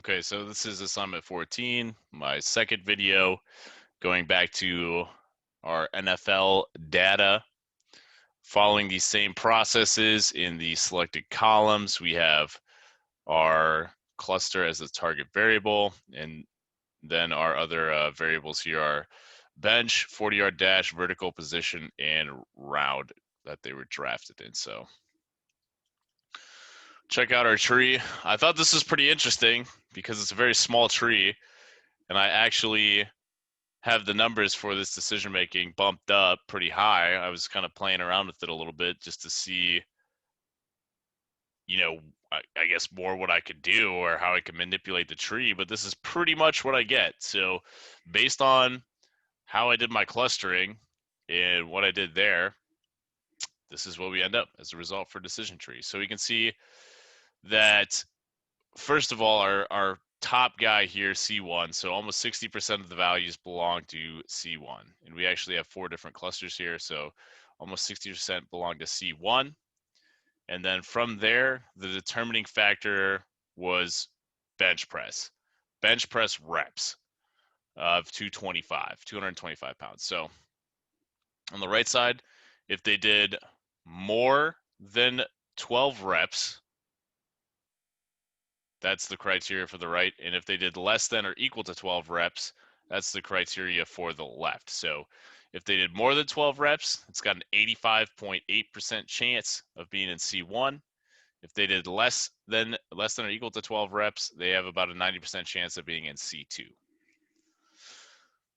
Okay, so this is assignment 14, my second video going back to our NFL data. Following these same processes in the selected columns, we have our cluster as the target variable, and then our other variables here are bench, 40-yard dash, vertical position, and round that they were drafted in. So check out our tree. I thought this was pretty interesting because it's a very small tree, and I actually have the numbers for this decision making bumped up pretty high. I was kind of playing around with it a little bit just to see, you know, I guess more what I could do or how I could manipulate the tree, but this is pretty much what I get. So based on how I did my clustering and what I did there, this is what we end up as a result for decision tree. So we can see that first of all, our top guy here, C1, so almost 60% of the values belong to C1. And we actually have 4 different clusters here, so almost 60% belong to C1. And then from there, the determining factor was bench press. Bench press reps of 225 pounds. So on the right side, if they did more than 12 reps, that's the criteria for the right. And if they did less than or equal to 12 reps, that's the criteria for the left. So if they did more than 12 reps, it's got an 85.8% chance of being in C1. If they did less than or equal to 12 reps, they have about a 90% chance of being in C2.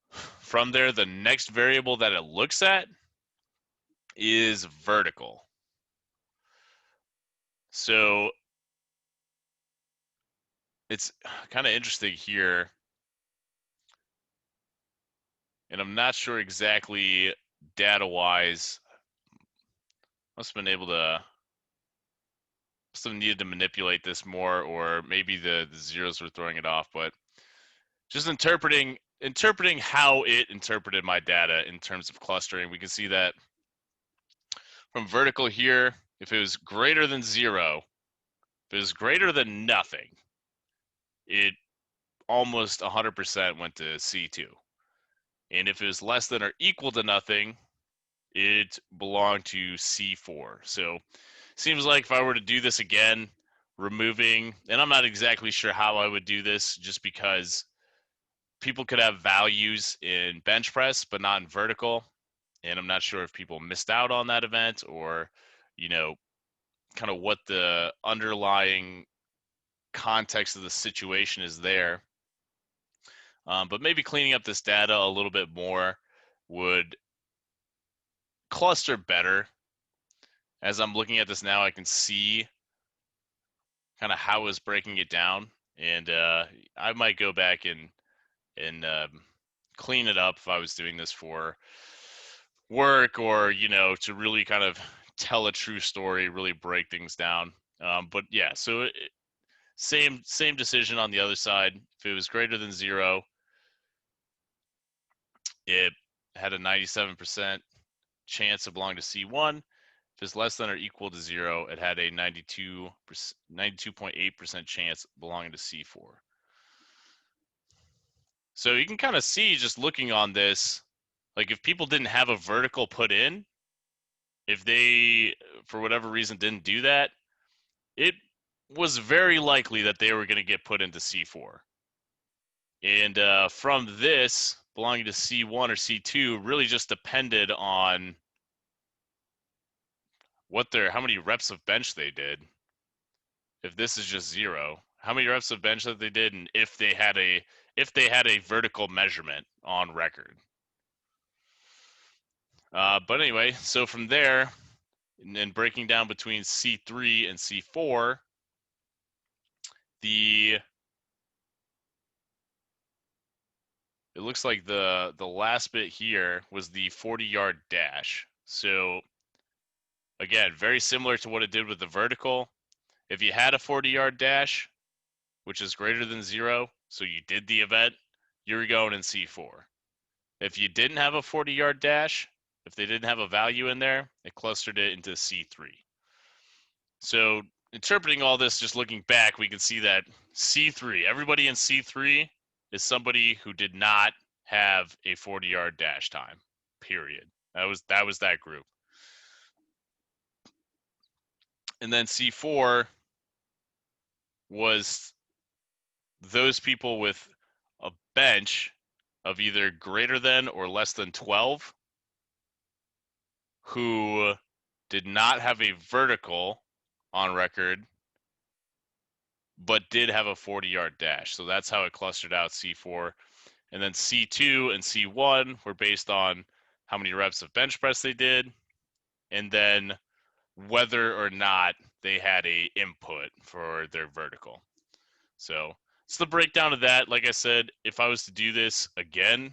From there, the next variable that it looks at is vertical. So it's kind of interesting here, and I'm not sure exactly data-wise. Must have been able to, must have needed to manipulate this more, or maybe the zeros were throwing it off, but just interpreting how it interpreted my data in terms of clustering, we can see that from vertical here, if it was greater than 0, if it was greater than nothing, it almost 100% went to C2. And if it was less than or equal to nothing, it belonged to C4. So seems like if I were to do this again, removing, and I'm not exactly sure how I would do this, just because people could have values in bench press, but not in vertical. And I'm not sure if people missed out on that event or, you know, kind of what the underlying context of the situation is there. But maybe cleaning up this data a little bit more would cluster better. As I'm looking at this now, I can see kind of how it's breaking it down, and I might go back and clean it up if I was doing this for work or to really kind of tell a true story, really break things down. But yeah, so same decision on the other side. If it was greater than 0, it had a 97% chance to belong to C1. If it's less than or equal to 0, it had a 92.8% chance belonging to C4. So you can kind of see just looking on this, like if people didn't have a vertical put in, if they, for whatever reason, didn't do that, it was very likely that they were going to get put into C4. And from this, belonging to C1 or C2 really just depended on how many reps of bench they did. If this is just 0, how many reps of bench that they did, and if they had a vertical measurement on record. But anyway, so from there, and then breaking down between C3 and C4, it looks like the last bit here was the 40-yard dash. So again, very similar to what it did with the vertical. If you had a 40-yard dash, which is greater than 0, so you did the event, you're going in C4. If you didn't have a 40-yard dash, if they didn't have a value in there, it clustered it into C3. So interpreting all this, just looking back, we can see that C3, everybody in C3 is somebody who did not have a 40-yard dash time, period. That was that group. And then C4 was those people with a bench of either greater than or less than 12 who did not have a vertical on record but did have a 40-yard dash. So that's how it clustered out C4. And then C2 and C1 were based on how many reps of bench press they did, and then whether or not they had a input for their vertical. So it's the breakdown of that. Like I said, if I was to do this again,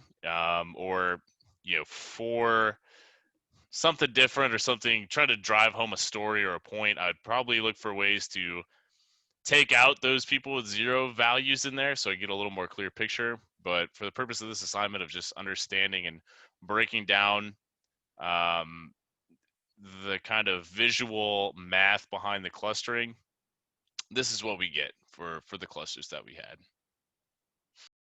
or for something different or something, try to drive home a story or a point, I'd probably look for ways to take out those people with zero values in there so I get a little more clear picture. But for the purpose of this assignment of just understanding and breaking down the kind of visual math behind the clustering, this is what we get for the clusters that we had.